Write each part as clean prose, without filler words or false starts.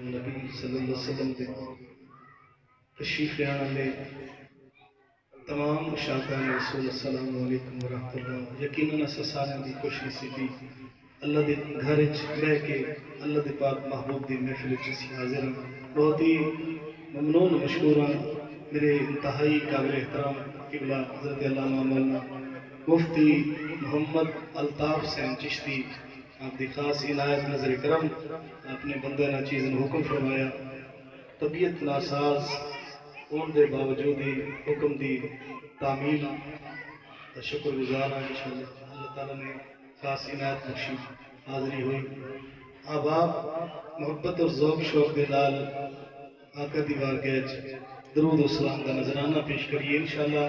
نبی صلی اللہ علیہ وسلم دے تشریف لے آنے تمام مشاہدان رسول السلام علیکم ورحمۃ اللہ. یقیناً اسا سارے دی خوش نصیبی اللہ دے گھر وچ رہ کے اللہ دے پاک محبوب دی محفل وچ اسی حاضر ہیں. بہت ہی ممنون مشکور ہاں میرے انتہائی قابل احترام قبلہ حضرت علامہ مولانا مفتی محمد الطاف حسین چشتی آپ دی خاص عنایت نظر کرم اپنے بندہ نا چیزن حکم فرمایا. طبیعت ناساز ان دے باوجود ہی حکم دی تعمیل کا شکر گزار ہیں. انشاءاللہ اللہ تعالیٰ نے خاص عنایت بخشی حاضری ہوئی. آپ محبت اور ذوق شوق دے نال آقا دی بارگاہ درود و سلام کا نذرانہ پیش کریے. انشاءاللہ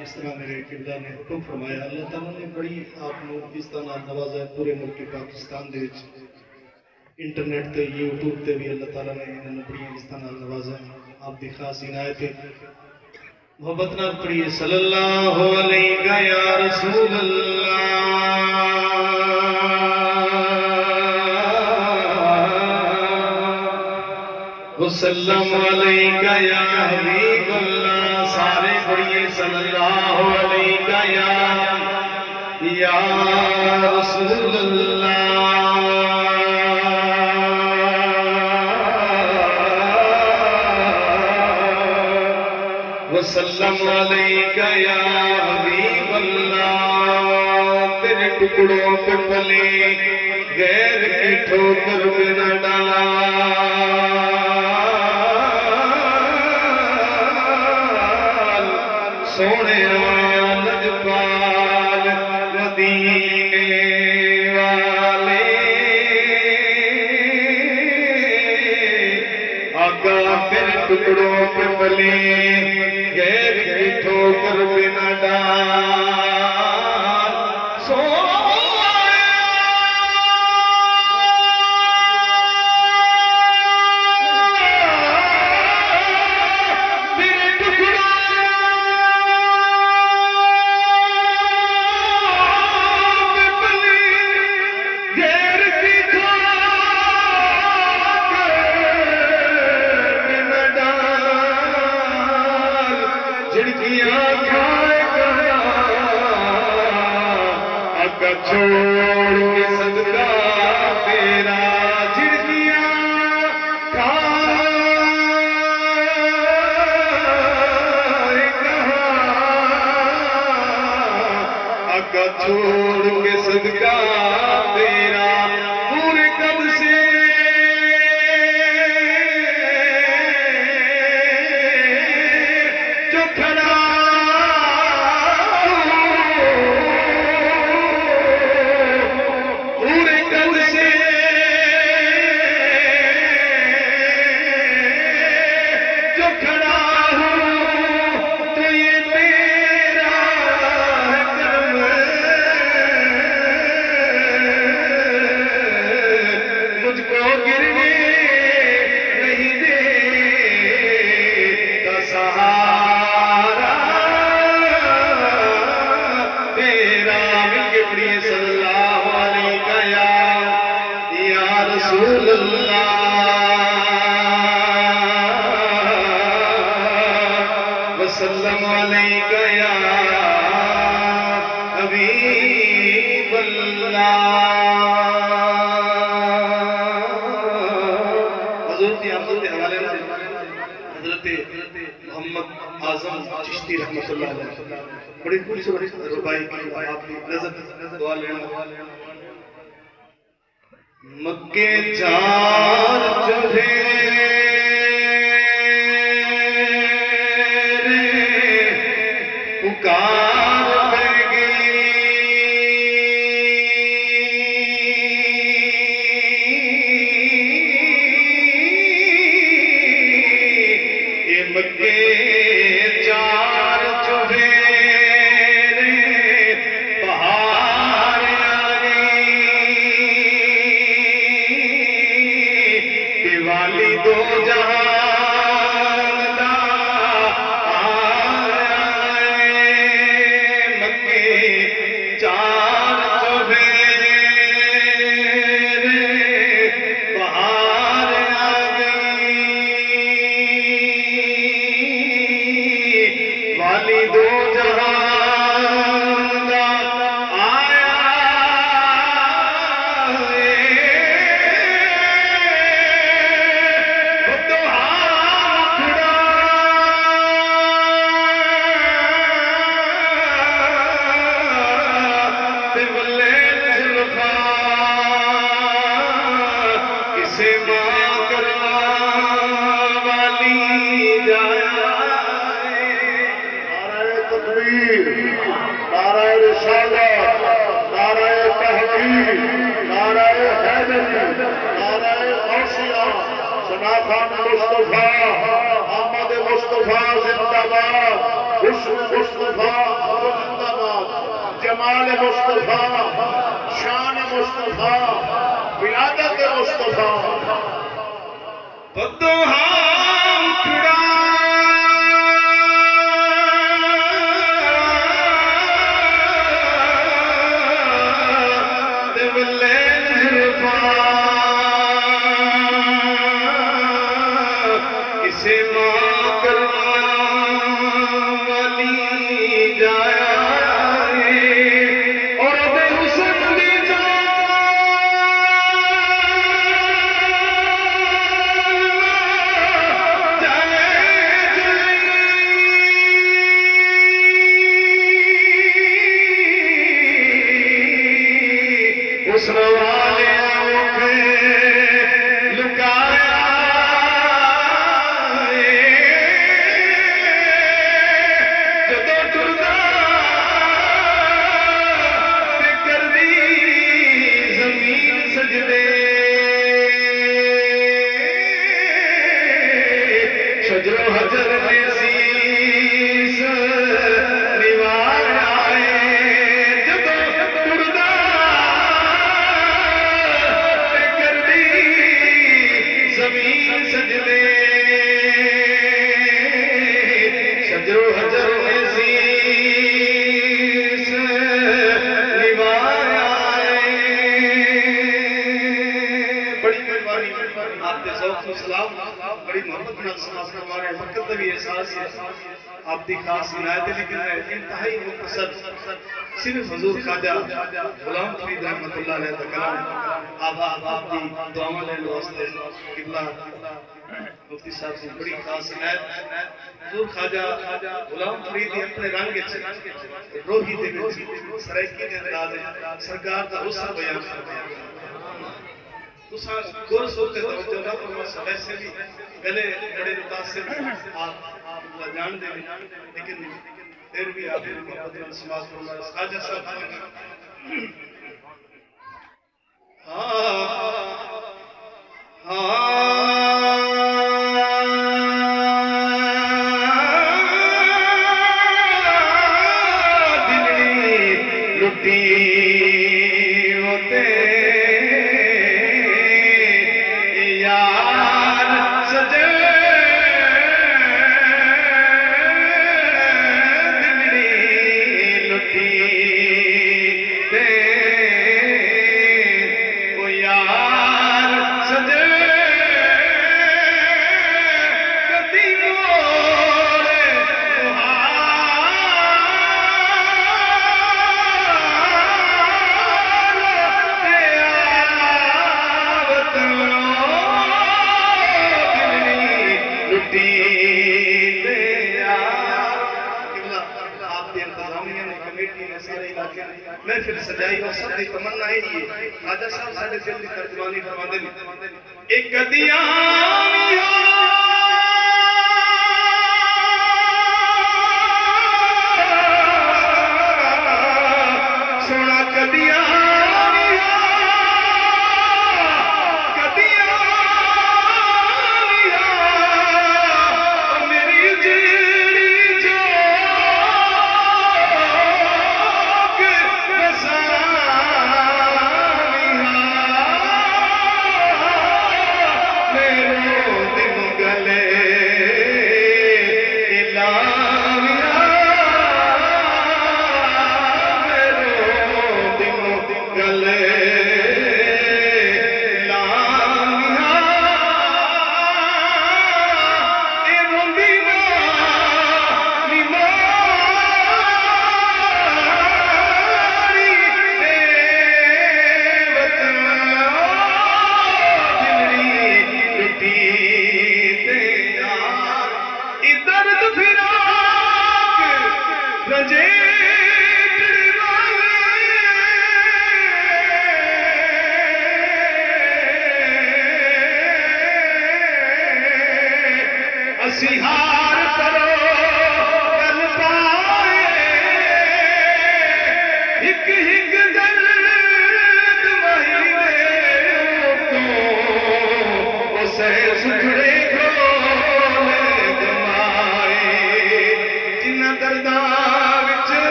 جس طرح میرے قبلہ نے حکم فرمایا اللہ تعالیٰ نے بڑی آپ کو اس طرح نوازا پورے ملک پاکستان دے وچ انٹرنیٹ تے یوٹیوب تے بھی اللہ تعالیٰ نے انہوں بڑی اس طرح نوازا. آپ دی خاص عنایت ہے. محبت نال پڑھیے صلی اللہ علیہ یا رسول اللہ وسلم علیہ یا حبیب اللہ. سارے پڑھیے صلی اللہ علیہ یا رسول اللہ وسلم علیہ یا حبیب اللہ. تیرے ٹکڑوں پہ پلے غیر کی ٹھوکر میں نہ ڈالا سونے لجپال مدینے والے آقا تیرے ٹکڑوں پہ پلے غیر کی ٹھوکر پہ نہ ڈال تیرے ٹکڑوں پہ پلے غیر کی ٹھوکر پہ نہ ڈال. جھڑکیاں کھائے گیا آقا چھوڑ کے صدقہ تیرا. جھڑکیاں کھائے گیا آقا چھوڑ کے صدقہ تیرا. پورے قد سے جو کھڑا پورے قد سے جو کھڑا ہوں تو یہ تیرا ہے کرم. مجھ کو گرنے نہیں دیتا سہارا تیرا. مل کے پڑھیے صلی اللہ علیہ یا رسول اللہ وسلم علیہ یا حبیب اللہ. حضور کی آمد کے حوالے میں حضرت محمد اعظم چشتی رحمت اللہ علیہ بڑی خوبصورت ربائی کی آپ کی نظر دعا لینا. مکے چار چوہیرے پکار پہ گئی یہ مکے چار چوہیرے بہار آ گئی دیوالی دو جہان دا آئے. مکے چار چوہیرے بہار آ گئی تکبیر، نعرہ رسالت، نعرہ تحقیق، نعرہ حیدری، نعرہ غوثیہ، شناخان مصطفیٰ، احمد مصطفیٰ زندہ باد، حسن مصطفیٰ زندہ باد، جمال مصطفیٰ، شان مصطفیٰ، ولادت مصطفیٰ. بدوہام کڑا بڑی محبت میں سناس ہمارے وقت بھی احساس ہے آپ دی خاص عنایت ہے لیکن میں انتہائی مختصر صرف حضور خواجہ غلام فرید رحمت اللہ علیہ تکلام آپ دی دعاوں لے لو واسطے قبلہ مفتی صاحب کی بڑی خاص عنایت حضور خواجہ غلام فرید اپنے رنگ روحی دے وچ سرائکی دے انداز سرکار دا حسن بیان کرتے ہیں تساں گور سوتے توجہ نہ فرما ویسے بھی گلے بڑے متاثر آپ جان دے لیکن پھر بھی آپ کو محبت سماج فرما خواجہ صاحب محفل سجائی اور سب دی تمنا ہے یہ خواجہ صاحب ساڑھے دل دی ترجمانی فرما دے ایک دیانی سونا کدیانی سیہار کرو کل پائے ستھرے گول دمائے جنہ درداں وچ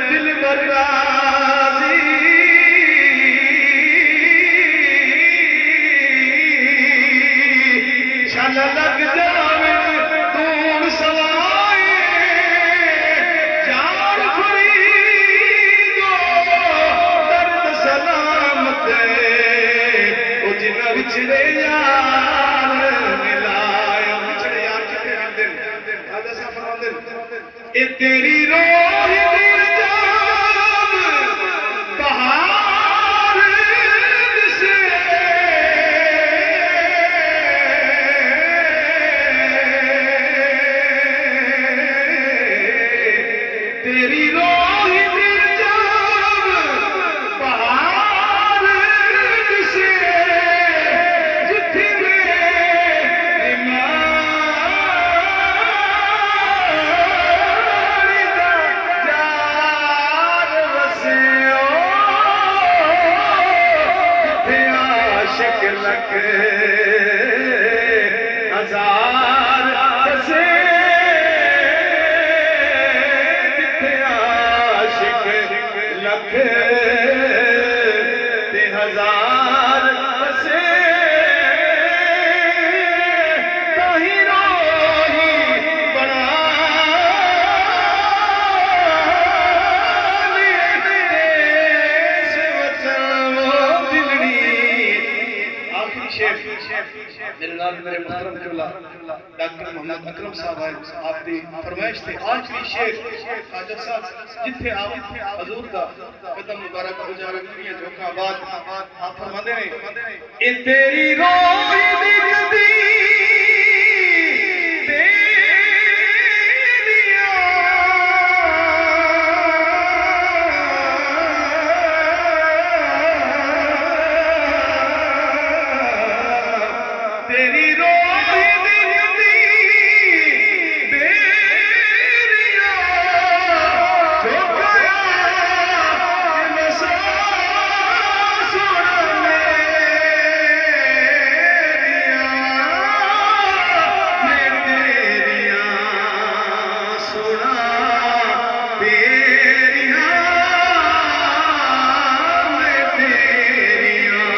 دل برازی شالا لگ جاوے دور سوائے جان فریدو درد سلامت او جنہ بچھڑے یار ملائے بچھڑے یار کتے آندن راجہ صاحب فرماندن اے تیری روح دل جاب بہار سے تیری روح دل جاب بہار سے جتھے جار وسیو جتھے عاشق لکھ ہزار وسے لکھ تے ہزار بسے تاہی روحی بنا دیس وطن و دلڑی آخری شیخ میرے نال میرے محترم قبلہ ڈاکٹر محمد اکرم صاحب آئے آپ دی فرمائش تھے آخری شیخ خواجہ صاحب جتھے آپ حضور دا قدم مبارک اجارہ کریے جھوکا آباد آپ فرماندے نے اے تیری روح دی کدی تیری روح دل دی بیریاں جھوکیا مسا سونا میریاں سونا تیریاں میں تیریاں